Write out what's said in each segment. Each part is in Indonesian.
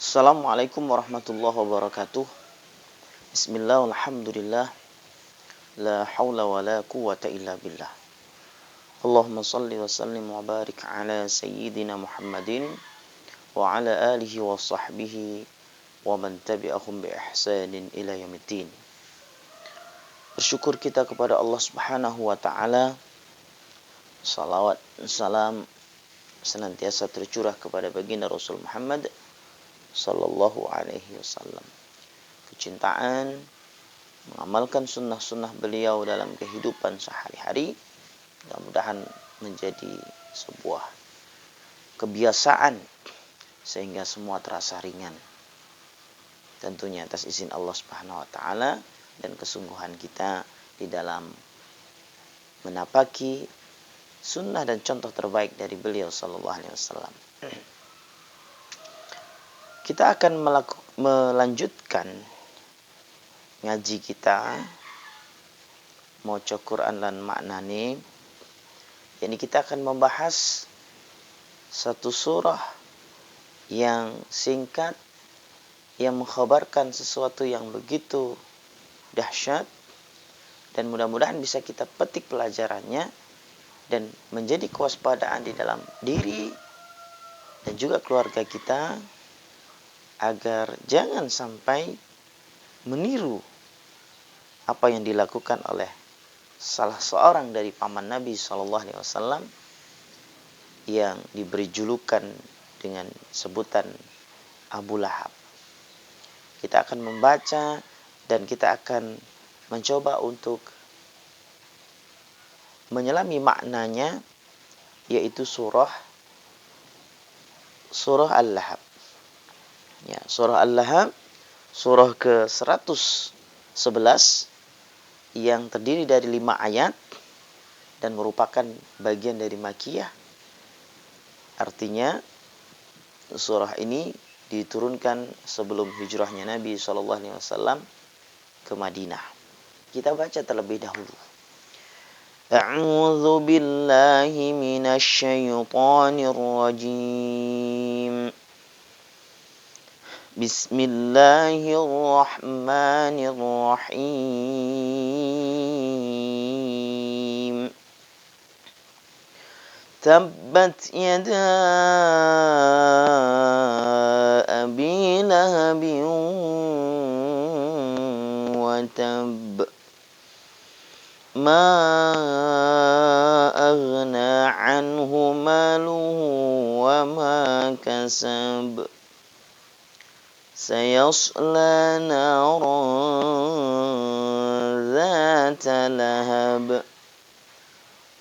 Assalamualaikum warahmatullahi wabarakatuh. Bismillah, alhamdulillah, la hawla wa la quwata illa billah. Allahumma salli wa sallim wa barik ala sayyidina Muhammadin wa ala alihi wa sahbihi wa man tabi'ahum bi ihsanin ila yaumiddin. Bersyukur kita kepada Allah Subhanahu wa taala. Salawat dan salam senantiasa tercurah kepada baginda Rasul Muhammad sallallahu alaihi wasallam. Kecintaan mengamalkan sunnah-sunnah beliau dalam kehidupan sehari-hari mudah-mudahan menjadi sebuah kebiasaan sehingga semua terasa ringan. Tentunya atas izin Allah Subhanahu wa taala dan kesungguhan kita di dalam menapaki sunnah dan contoh terbaik dari beliau sallallahu alaihi wasallam. Kita akan melanjutkan ngaji kita maca Quran lan maknane. Jadi kita akan membahas satu surah yang singkat yang mengkhabarkan sesuatu yang begitu dahsyat dan mudah-mudahan bisa kita petik pelajarannya dan menjadi kewaspadaan di dalam diri dan juga keluarga kita agar jangan sampai meniru apa yang dilakukan oleh salah seorang dari paman Nabi SAW yang diberi julukan dengan sebutan Abu Lahab. Kita akan membaca dan kita akan mencoba untuk menyelami maknanya, yaitu surah Al-Lahab. Ya, surah Al-Lahab, surah ke-111 yang terdiri dari 5 ayat dan merupakan bagian dari Makkiyah. Artinya surah ini diturunkan sebelum hijrahnya Nabi SAW ke Madinah. Kita baca terlebih dahulu. A'udzu billahi minasy syaithanir rajim. Bismillahirrahmanirrahim. Tabbat yada abi lahabin wa tab. Ma aghna anhu maluhu wa ma kasab. Sayasla naran dhata lahab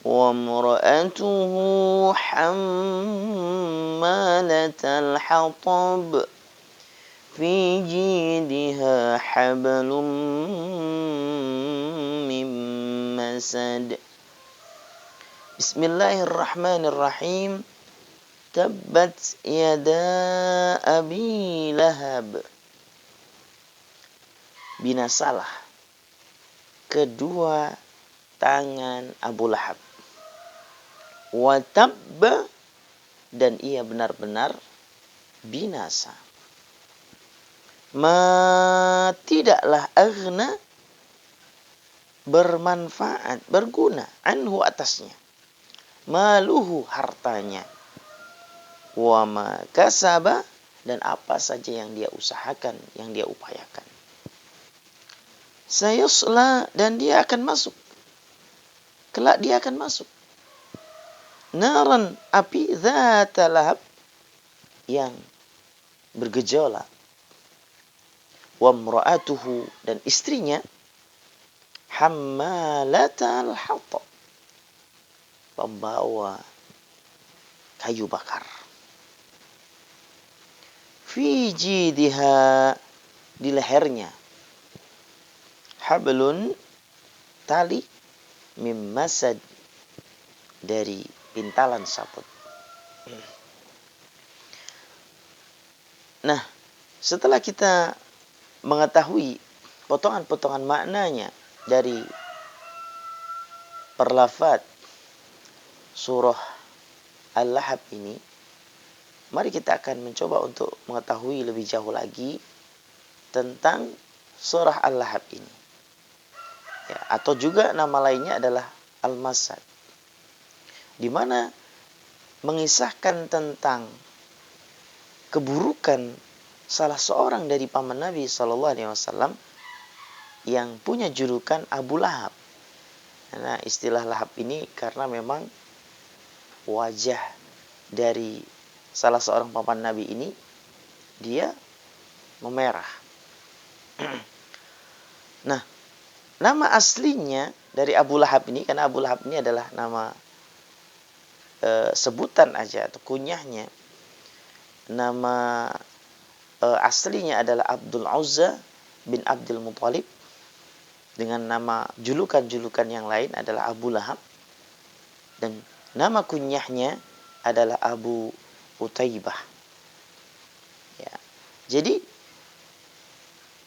wa imra'atuhu hammalatal hatab fi jidha hablum min masad. Bismillahirrahmanirrahim. Tabbat yada abi lahab. Binasalah kedua tangan Abu Lahab. Wa tabba, dan ia benar-benar binasa. Ma, tidaklah aghna, bermanfaat, berguna, anhu, atasnya, maluhu, hartanya, wa ma kasaba, dan apa saja yang dia usahakan, yang dia upayakan. Sayasla, dan dia akan masuk, kelak dia akan masuk, naran, api, dzata lahab, yang bergejolak, wa imra'atuhu, dan istrinya, hammalatal hatab, pembawa kayu bakar. Fi jidha, di lehernya, hablun, tali, mim masad, dari pintalan sabut. Nah, setelah kita mengetahui potongan-potongan maknanya dari perlafaz surah Al-Lahab ini, mari kita akan mencoba untuk mengetahui lebih jauh lagi tentang surah Al-Lahab ini. Ya, atau juga nama lainnya adalah Al-Masad, di mana mengisahkan tentang keburukan salah seorang dari paman Nabi SAW yang punya julukan Abu Lahab. Nah, istilah Lahab ini karena memang wajah dari salah seorang paman Nabi ini dia memerah. Nah, nama aslinya dari Abu Lahab ini, karena Abu Lahab ini adalah nama sebutan aja atau kunyahnya. Nama aslinya adalah Abdul Uzza bin Abdul Muthalib, dengan nama julukan-julukan yang lain adalah Abu Lahab, dan nama kunyahnya adalah Abu Utaibah. Ya. Jadi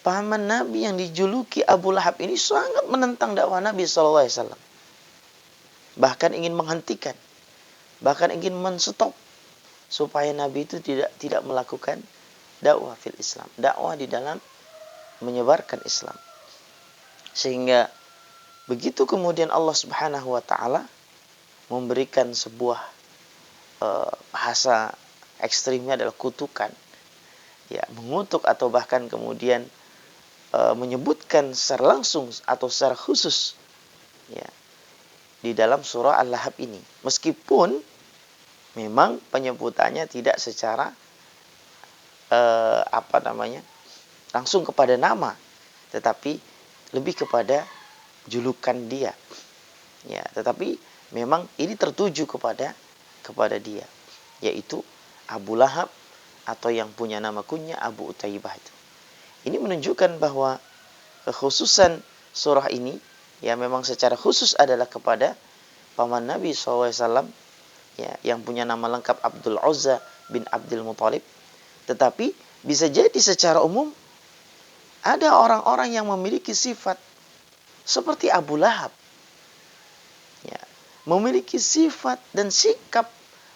paman Nabi yang dijuluki Abu Lahab ini sangat menentang dakwah Nabi SAW. Bahkan ingin menghentikan, bahkan ingin menstop supaya Nabi itu tidak melakukan dakwah fil Islam, dakwah di dalam menyebarkan Islam. Sehingga begitu kemudian Allah Subhanahu wa taala memberikan sebuah bahasa ekstrimnya adalah kutukan, ya, mengutuk atau bahkan kemudian menyebutkan secara langsung atau secara khusus, ya, di dalam surah Al-Lahab ini. Meskipun memang penyebutannya tidak secara langsung kepada nama, tetapi lebih kepada julukan dia. Ya, tetapi memang ini tertuju kepada dia, yaitu Abu Lahab atau yang punya nama kunyah Abu Utaibah itu. Ini menunjukkan bahwa kekhususan surah ini ya memang secara khusus adalah kepada paman Nabi SAW, ya, yang punya nama lengkap Abdul Uzza bin Abdul Muthalib. Tetapi bisa jadi secara umum ada orang-orang yang memiliki sifat seperti Abu Lahab, ya, memiliki sifat dan sikap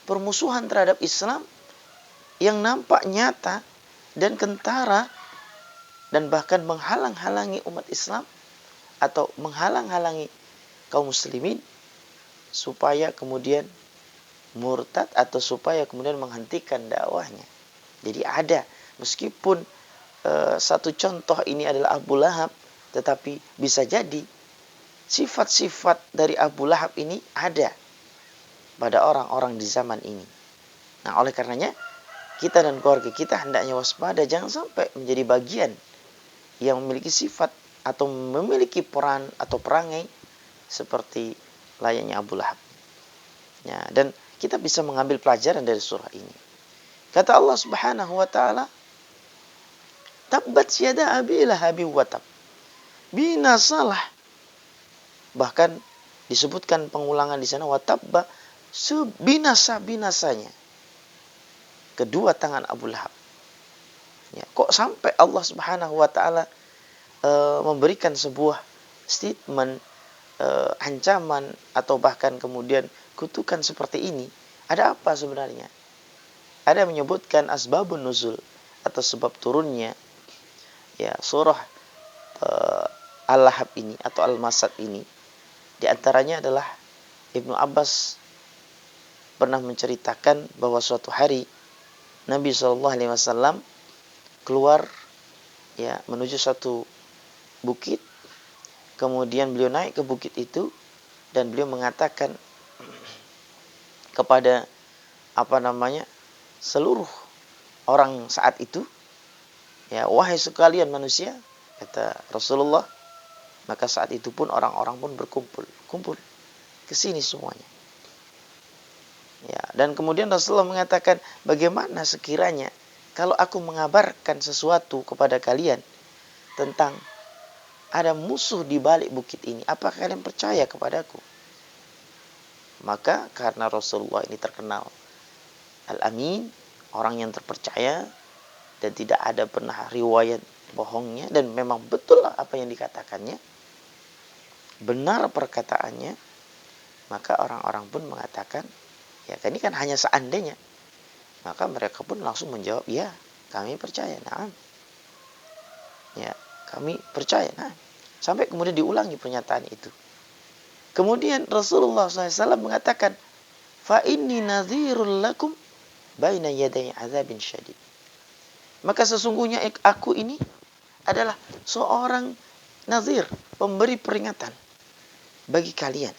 permusuhan terhadap Islam yang nampak nyata dan kentara, dan bahkan menghalang-halangi umat Islam atau menghalang-halangi kaum muslimin supaya kemudian murtad atau supaya kemudian menghentikan dakwahnya. Jadi ada, meskipun satu contoh ini adalah Abu Lahab, tetapi bisa jadi sifat-sifat dari Abu Lahab ini ada pada orang-orang di zaman ini. Nah, oleh karenanya kita dan keluarga kita hendaknya waspada, jangan sampai menjadi bagian yang memiliki sifat atau memiliki peran atau perangai seperti layaknya Abu Lahab. Ya, dan kita bisa mengambil pelajaran dari surah ini. Kata Allah Subhanahu wa taala, tabbat yada abi lahabi wa tab. Binasalah. Bahkan disebutkan pengulangan di sana, wa tabba, sebinasa-binasanya kedua tangan Abu Lahab. Ya, kok sampai Allah Subhanahu wa taala memberikan sebuah statement, ancaman atau bahkan kemudian kutukan seperti ini? Ada apa sebenarnya? Ada menyebutkan asbabun nuzul atau sebab turunnya ya surah Al-Lahab ini atau Al-Masad ini. Di antaranya adalah Ibnu Abbas pernah menceritakan bahwa suatu hari Nabi SAW keluar ya menuju satu bukit. Kemudian beliau naik ke bukit itu dan beliau mengatakan kepada seluruh orang saat itu, ya, wahai sekalian manusia, kata Rasulullah. Maka saat itu pun orang-orang pun kumpul ke sini semuanya. Ya, dan kemudian Rasulullah mengatakan, bagaimana sekiranya kalau aku mengabarkan sesuatu kepada kalian tentang ada musuh di balik bukit ini, apakah kalian percaya kepadaku? Maka karena Rasulullah ini terkenal Al-Amin, orang yang terpercaya dan tidak ada pernah riwayat bohongnya, dan memang betul apa yang dikatakannya, benar perkataannya, maka orang-orang pun mengatakan, ya ini kan hanya seandainya. Maka mereka pun langsung menjawab, ya, kami percaya. Nah, ya, kami percaya. Nah, sampai kemudian diulangi pernyataan itu. Kemudian Rasulullah SAW mengatakan, fa inni nadhirul lakum baina yaday azabin syadid. Maka sesungguhnya aku ini adalah seorang nazir, pemberi peringatan bagi kalian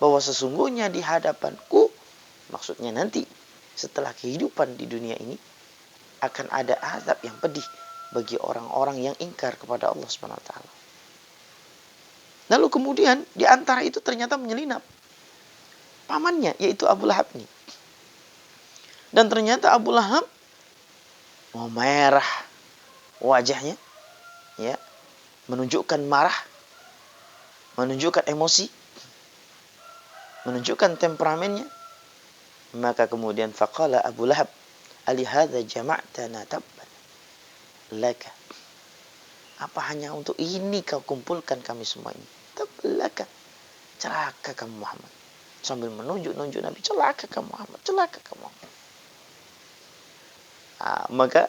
bahwa sesungguhnya di hadapanku, maksudnya nanti setelah kehidupan di dunia ini akan ada azab yang pedih bagi orang-orang yang ingkar kepada Allah Subhanahu wa taala. Lalu kemudian di antara itu ternyata menyelinap pamannya, yaitu Abu Lahab nih. Dan ternyata Abu Lahab merah wajahnya, ya, menunjukkan marah, menunjukkan emosi, menunjukkan temperamennya. Maka kemudian faqala Abu Lahab, alihadza jama'tana tabban laka. Apa hanya untuk ini kau kumpulkan kami semua ini? Tabban laka. Celaka kamu Muhammad. Sambil menunjuk-nunjuk Nabi, celaka kamu Muhammad, celaka kamu Muhammad. Maka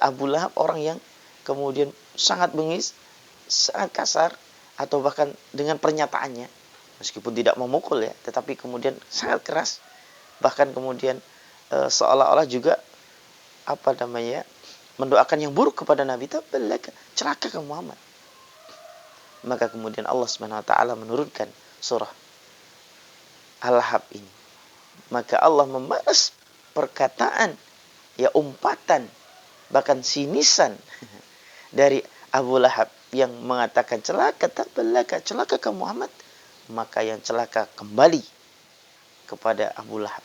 Abu Lahab orang yang kemudian sangat bengis, sangat kasar, atau bahkan dengan pernyataannya, meskipun tidak memukul ya, tetapi kemudian sangat keras, bahkan kemudian seolah-olah juga mendoakan yang buruk kepada Nabi, celaka kamu Muhammad. Maka kemudian Allah Subhanahu wa taala menurunkan surah Al-Lahab ini. Maka Allah membalas perkataan, ya, umpatan, bahkan sinisan dari Abu Lahab yang mengatakan celaka kamu Muhammad. Maka yang celaka kembali kepada Abu Lahab.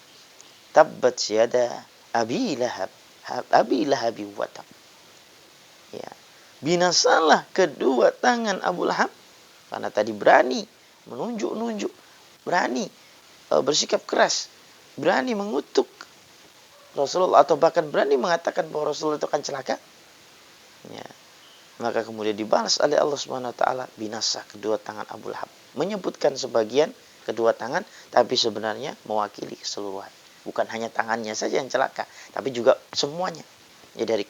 Tabbat yada Abi Lahab wa tab. Ya, binasalah kedua tangan Abu Lahab, karena tadi berani menunjuk-nunjuk, berani bersikap keras, berani mengutuk Rasulullah, atau bahkan berani mengatakan bahwa Rasulullah itu akan celaka. Ya. Maka kemudian dibalas oleh Allah Subhanahu wa taala, binasa kedua tangan Abu Lahab. Menyebutkan sebagian kedua tangan, tapi sebenarnya mewakili keseluruhan. Bukan hanya tangannya saja yang celaka, tapi juga semuanya. Ya, dari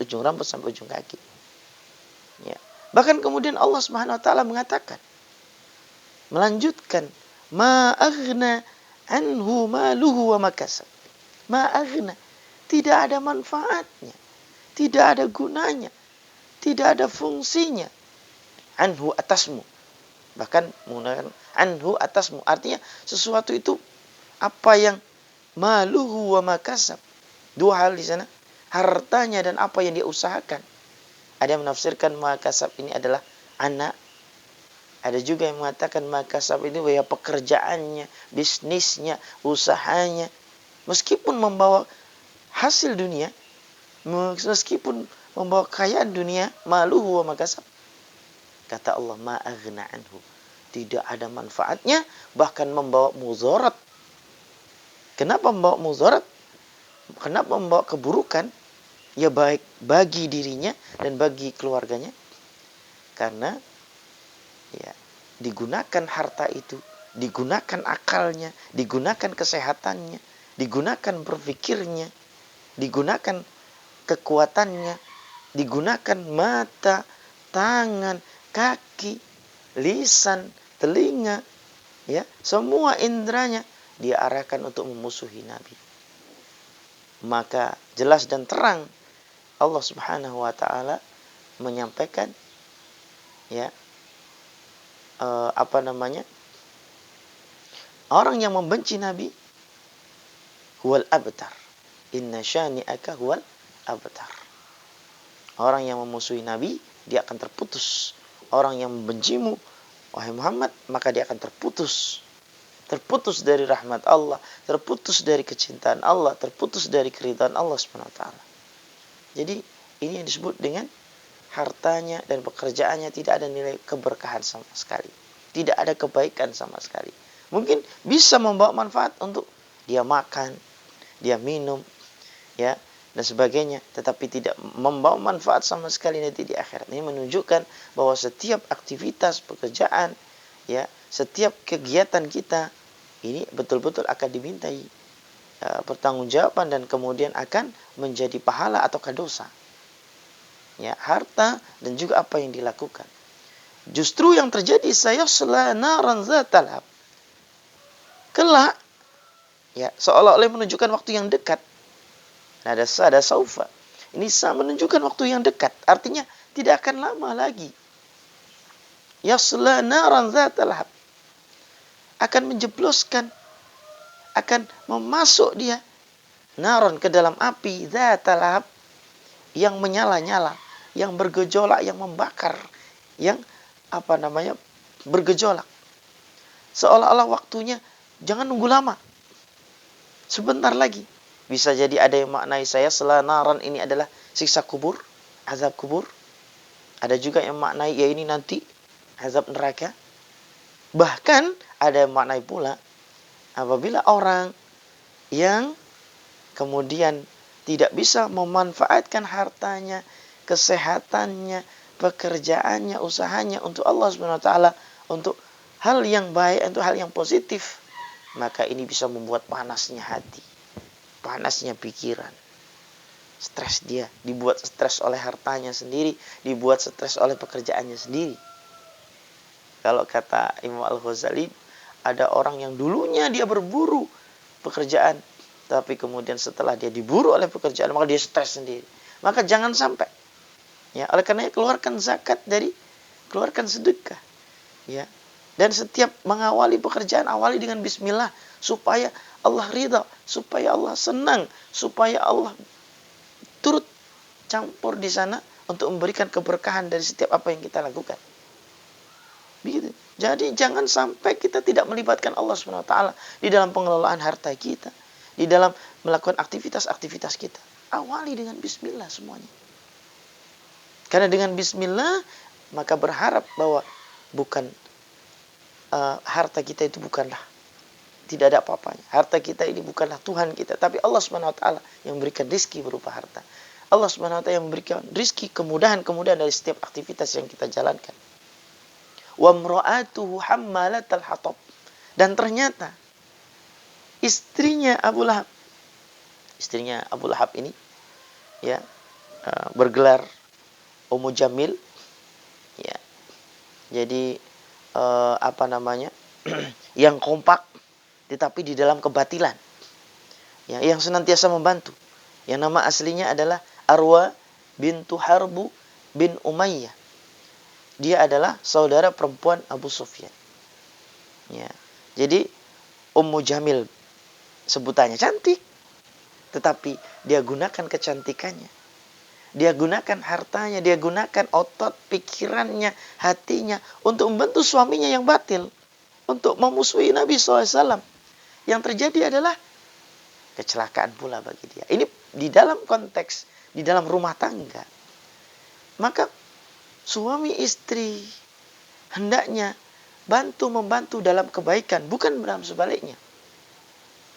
ujung rambut sampai ujung kaki. Ya. Bahkan kemudian Allah Subhanahu wa taala mengatakan, melanjutkan, ma aghna anhu maluhu wa makasab. Ma aghna, tidak ada manfaatnya, tidak ada gunanya, tidak ada fungsinya. Anhu, atasmu. Bahkan menggunakan anhu, atasmu, artinya sesuatu itu apa yang maluhu wa makasab. Dua hal di sana, hartanya dan apa yang dia usahakan. Ada yang menafsirkan makasab ini adalah anak. Ada juga yang mengatakan makasab ini ya pekerjaannya, bisnisnya, usahanya. Meskipun membawa hasil dunia, meskipun membawa kekayaan dunia, maluhu wa makasab. Kata Allah, ma aghna anhu. Tidak ada manfaatnya, bahkan membawa mudarat. Kenapa membawa mudarat? Kenapa membawa keburukan? Ya, baik bagi dirinya dan bagi keluarganya. Karena ya, digunakan harta itu, digunakan akalnya, digunakan kesehatannya, digunakan berpikirnya, digunakan kekuatannya, digunakan mata, tangan, kaki, lisan, telinga, ya, semua indranya diarahkan untuk memusuhi Nabi. Maka jelas dan terang Allah Subhanahu wa taala menyampaikan, ya, orang yang membenci Nabi huwal abtar. Inna syani'aka huwal abtar. Orang yang memusuhi Nabi, dia akan terputus. Orang yang membencimu, wahai Muhammad, maka dia akan terputus. Terputus dari rahmat Allah, terputus dari kecintaan Allah, terputus dari keridhaan Allah SWT. Jadi ini yang disebut dengan hartanya dan pekerjaannya tidak ada nilai keberkahan sama sekali. Tidak ada kebaikan sama sekali. Mungkin bisa membawa manfaat untuk dia makan, dia minum, ya, dan sebagainya, tetapi tidak membawa manfaat sama sekali nanti di akhirat. Ini menunjukkan bahwa setiap aktivitas pekerjaan, ya, setiap kegiatan kita ini betul-betul akan dimintai pertanggungjawaban dan kemudian akan menjadi pahala ataukah dosa. Ya, harta dan juga apa yang dilakukan. Justru yang terjadi sayasla naran zatal lahab. Kelak, ya, seolah-olah menunjukkan waktu yang dekat. Ada saufa. Ini menunjukkan waktu yang dekat. Artinya tidak akan lama lagi. Yasla naran zatal lahab. Akan menjebloskan, akan memasuk dia naron ke dalam api zatal lahab yang menyala-nyala, yang bergejolak, yang membakar, yang bergejolak. Seolah-olah waktunya jangan nunggu lama. Sebentar lagi. Bisa jadi ada yang maknai saya selanaran ini adalah siksa kubur, azab kubur. Ada juga yang maknai ya ini nanti azab neraka. Bahkan ada yang maknai pula apabila orang yang kemudian tidak bisa memanfaatkan hartanya, kesehatannya, pekerjaannya, usahanya untuk Allah SWT, untuk hal yang baik, untuk hal yang positif, maka ini bisa membuat panasnya hati, panasnya pikiran. Stres dia, dibuat stres oleh hartanya sendiri, dibuat stres oleh pekerjaannya sendiri. Kalau kata Imam Al-Ghazali, ada orang yang dulunya dia berburu pekerjaan, tapi kemudian setelah dia diburu oleh pekerjaan, maka dia stres sendiri. Maka jangan sampai. Ya, oleh karena keluarkan zakat keluarkan sedekah. Ya. Dan setiap mengawali pekerjaan, awali dengan bismillah. Supaya Allah ridha, supaya Allah senang, supaya Allah turut campur di sana untuk memberikan keberkahan dari setiap apa yang kita lakukan. Begitu. Jadi jangan sampai kita tidak melibatkan Allah SWT di dalam pengelolaan harta kita, di dalam melakukan aktivitas-aktivitas kita. Awali dengan bismillah semuanya. Karena dengan bismillah, maka berharap bahwa bukan harta kita itu bukanlah, tidak ada apa-apanya. Harta kita ini bukanlah Tuhan kita, tapi Allah SWT yang memberikan rizki berupa harta. Allah SWT yang memberikan rizki, kemudahan-kemudahan dari setiap aktivitas yang kita jalankan. Wa mra'atuhu hammalatal hatab. Dan ternyata istrinya Abu Lahab ini ya bergelar Ummu Jamil, ya. Jadi yang kompak tetapi di dalam kebatilan, ya, yang senantiasa membantu. Yang nama aslinya adalah Arwa bintu Harbu bin Umayyah. Dia adalah saudara perempuan Abu Sufyan. Ya. Jadi Ummu Jamil sebutannya cantik, tetapi dia gunakan kecantikannya, dia gunakan hartanya, dia gunakan otot, pikirannya, hatinya untuk membantu suaminya yang batil, untuk memusuhi Nabi SAW. Yang terjadi adalah kecelakaan pula bagi dia. Ini di dalam konteks, di dalam rumah tangga. Maka suami istri hendaknya membantu dalam kebaikan, bukan dalam sebaliknya.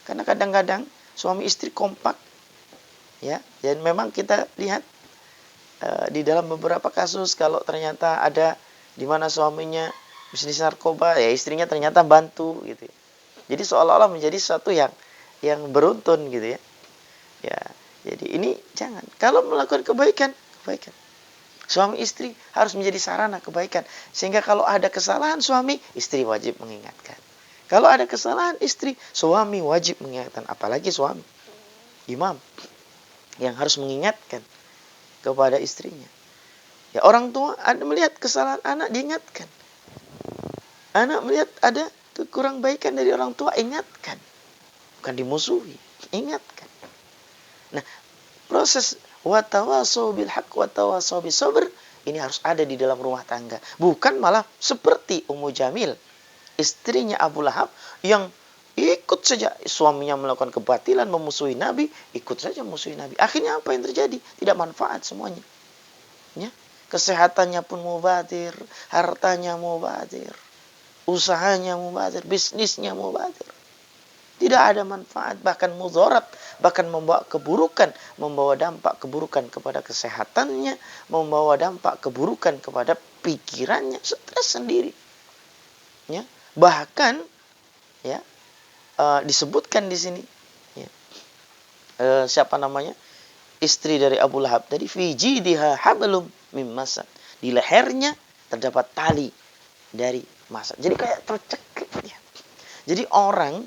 Karena kadang-kadang suami istri kompak, ya, dan memang kita lihat di dalam beberapa kasus kalau ternyata ada di mana suaminya bisnis narkoba, ya istrinya ternyata bantu gitu. Jadi seolah-olah menjadi sesuatu yang beruntun gitu ya. Ya, jadi ini jangan. Kalau melakukan kebaikan. Suami istri harus menjadi sarana kebaikan. Sehingga kalau ada kesalahan suami, istri wajib mengingatkan. Kalau ada kesalahan istri, suami wajib mengingatkan. Apalagi suami, imam, yang harus mengingatkan kepada istrinya. Ya, orang tua melihat kesalahan anak, diingatkan. Anak melihat ada kekurang baikan dari orang tua, ingatkan. Bukan dimusuhi, ingatkan. Nah, proses watawasau bil haq watawasau bis sabr ini harus ada di dalam rumah tangga. Bukan malah seperti Ummu Jamil, istrinya Abu Lahab, yang ikut saja suaminya melakukan kebatilan, memusuhi Nabi, ikut saja memusuhi Nabi. Akhirnya apa yang terjadi? Tidak manfaat semuanya. Ya, kesehatannya pun mubadir, hartanya mubadir, usahanya mubadir, bisnisnya mubadir. Tidak ada manfaat, bahkan mudarat, bahkan membawa keburukan, membawa dampak keburukan kepada kesehatannya, membawa dampak keburukan kepada pikirannya, stres sendiri. Ya, bahkan ya disebutkan di sini, ya, siapa namanya? Istri dari Abu Lahab tadi, fi jidiha hablum mim masad. Di lehernya terdapat tali dari masad. Jadi kayak tercekik dia. Jadi orang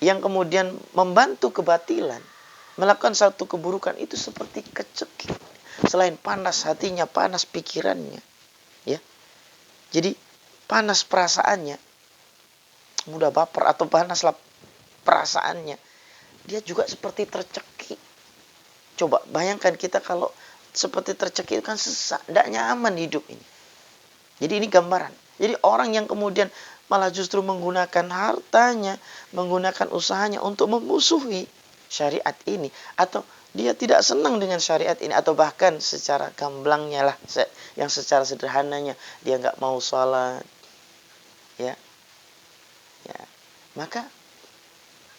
yang kemudian membantu kebatilan, melakukan satu keburukan itu seperti kecekik. Selain panas hatinya, panas pikirannya, ya. Jadi panas perasaannya, mudah baper atau panaslah perasaannya, dia juga seperti tercekik. Coba bayangkan kita kalau seperti tercekik kan sesak, tidak nyaman hidup ini. Jadi ini gambaran. Jadi orang yang kemudian malah justru menggunakan hartanya, menggunakan usahanya untuk memusuhi syariat ini, atau dia tidak senang dengan syariat ini, atau bahkan secara gamblangnya lah, yang secara sederhananya dia nggak mau sholat, ya, maka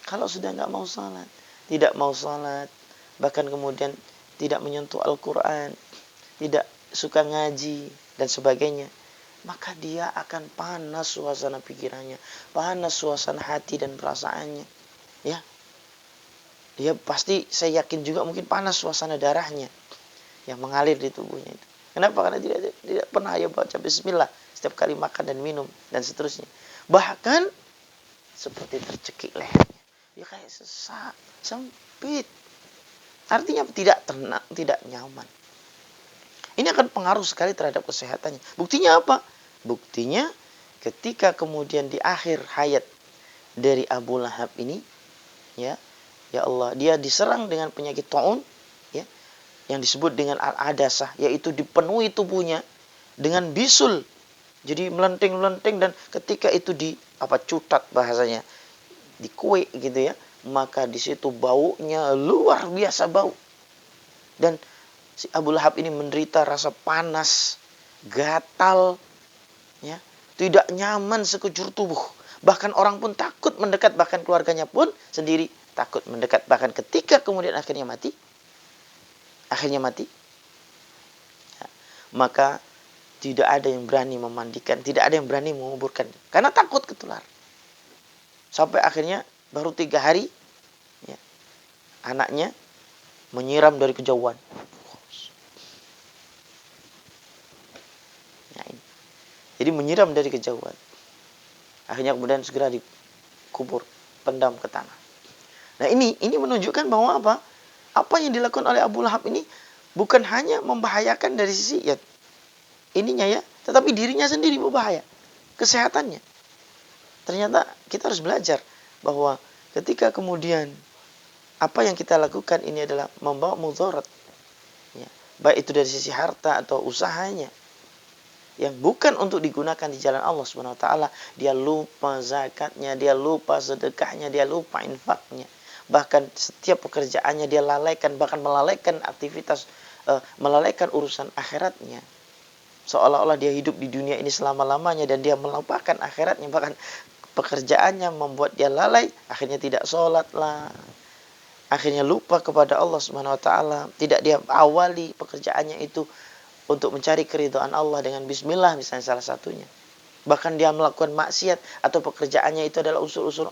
kalau sudah nggak mau sholat, tidak mau sholat, bahkan kemudian tidak menyentuh Al-Quran, tidak suka ngaji dan sebagainya, maka dia akan panas suasana pikirannya, panas suasana hati dan perasaannya, ya. Dia pasti, saya yakin juga mungkin panas suasana darahnya yang mengalir di tubuhnya itu. Kenapa? Karena tidak pernah ya baca bismillah setiap kali makan dan minum dan seterusnya. Bahkan seperti tercekik lehernya. Dia kayak sesak, sempit. Artinya tidak tenang, tidak nyaman. Ini akan pengaruh sekali terhadap kesehatannya. Buktinya apa? Buktinya ketika kemudian di akhir hayat dari Abu Lahab ini, ya Allah, dia diserang dengan penyakit taun, ya, yang disebut dengan al-adasah, yaitu dipenuhi tubuhnya dengan bisul. Jadi melenting-melenting, dan ketika itu cutat bahasanya, dikue gitu ya, maka di situ baunya luar biasa bau. Dan si Abu Lahab ini menderita rasa panas, gatal, ya, tidak nyaman sekujur tubuh. Bahkan orang pun takut mendekat, bahkan keluarganya pun sendiri takut mendekat. Bahkan ketika kemudian akhirnya mati, ya, maka tidak ada yang berani memandikan, tidak ada yang berani menguburkan, karena takut ketular. Sampai akhirnya baru 3 hari, ya, anaknya menyiram dari kejauhan. Ya, ini. Jadi menyiram dari kejauhan. Akhirnya kemudian segera dikubur, pendam ke tanah. Nah ini menunjukkan bahwa apa? Apa yang dilakukan oleh Abu Lahab ini bukan hanya membahayakan dari sisi ya ininya ya, tetapi dirinya sendiri berbahaya, kesehatannya. Ternyata kita harus belajar bahwa ketika kemudian apa yang kita lakukan ini adalah membawa mudarat, ya, baik itu dari sisi harta atau usahanya, yang bukan untuk digunakan di jalan Allah Subhanahu wa taala, dia lupa zakatnya, dia lupa sedekahnya, dia lupa infaknya. Bahkan setiap pekerjaannya dia lalaikan, bahkan melalaikan aktivitas, melalaikan urusan akhiratnya. Seolah-olah dia hidup di dunia ini selama-lamanya dan dia melupakan akhiratnya. Bahkan pekerjaannya membuat dia lalai, akhirnya tidak sholat lah. Akhirnya lupa kepada Allah Subhanahu wa taala, tidak dia awali pekerjaannya itu untuk mencari keridhaan Allah dengan bismillah misalnya salah satunya. Bahkan dia melakukan maksiat atau pekerjaannya itu adalah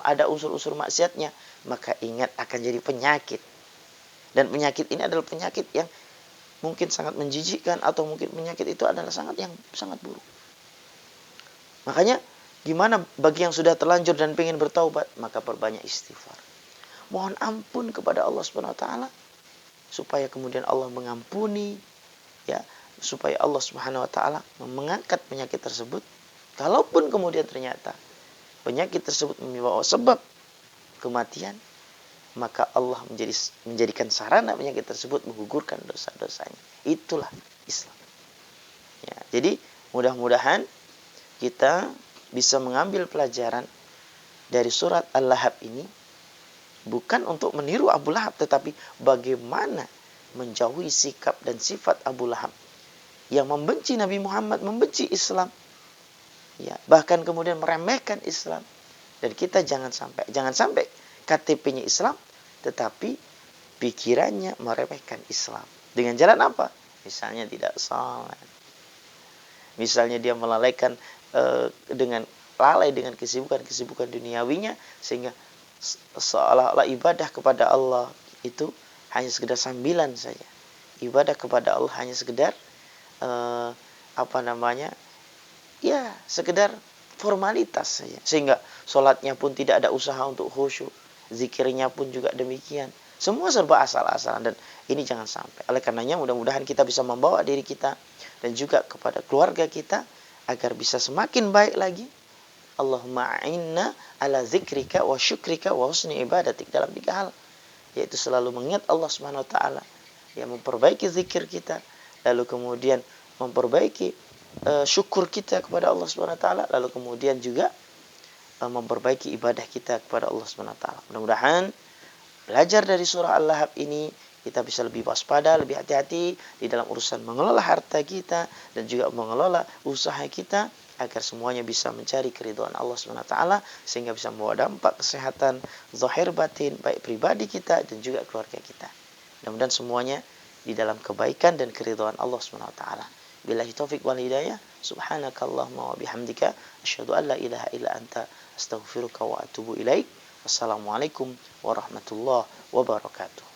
ada unsur-unsur maksiatnya, maka ingat akan jadi penyakit. Dan penyakit ini adalah penyakit yang mungkin sangat menjijikkan, atau mungkin penyakit itu adalah sangat buruk. Makanya gimana bagi yang sudah terlanjur dan ingin bertaubat, maka perbanyak istighfar. Mohon ampun kepada Allah Subhanahu wa taala supaya kemudian Allah mengampuni, ya, supaya Allah Subhanahu wa taala mengangkat penyakit tersebut. Kalaupun kemudian ternyata penyakit tersebut membawa sebab kematian, maka Allah menjadikan sarana penyakit tersebut menggugurkan dosa-dosanya. Itulah Islam. Ya, jadi mudah-mudahan kita bisa mengambil pelajaran dari surat Al-Lahab ini, bukan untuk meniru Abu Lahab, tetapi bagaimana menjauhi sikap dan sifat Abu Lahab yang membenci Nabi Muhammad, membenci Islam, ya, bahkan kemudian meremehkan Islam. Dan kita jangan sampai KTP-nya Islam tetapi pikirannya meremehkan Islam. Dengan jalan apa? Misalnya tidak salat, misalnya dia melalaikan dengan lalai dengan kesibukan duniawinya, sehingga seolah-olah ibadah kepada Allah itu hanya sekedar sambilan saja. Ibadah kepada Allah hanya sekedar ya sekedar formalitas saja. Sehingga sholatnya pun tidak ada usaha untuk khusyuk, zikirnya pun juga demikian. Semua serba asal-asalan, dan ini jangan sampai. Oleh karenanya mudah-mudahan kita bisa membawa diri kita dan juga kepada keluarga kita agar bisa semakin baik lagi. Allahumma a'inna ala zikrika wa syukrika wa husni ibadatik, dalam 3 hal, yaitu selalu mengingat Allah Subhanahu wa taala, yang memperbaiki zikir kita, lalu kemudian memperbaiki syukur kita kepada Allah Subhanahu wa taala, lalu kemudian juga memperbaiki ibadah kita kepada Allah Subhanahu wa taala. Mudah-mudahan belajar dari surah Al-Lahab ini kita bisa lebih waspada, lebih hati-hati di dalam urusan mengelola harta kita dan juga mengelola usaha kita, agar semuanya bisa mencari keridhaan Allah SWT, sehingga bisa membawa dampak kesehatan zahir batin, baik pribadi kita dan juga keluarga kita. Mudah-mudahan semuanya di dalam kebaikan dan keridhaan Allah SWT. Billahi taufiq wal hidayah. Subhanakallahumma wa bihamdika asyhadu an la ilaha illa anta astaghfiruka wa atubu ilaik. Wassalamualaikum warahmatullahi wabarakatuh.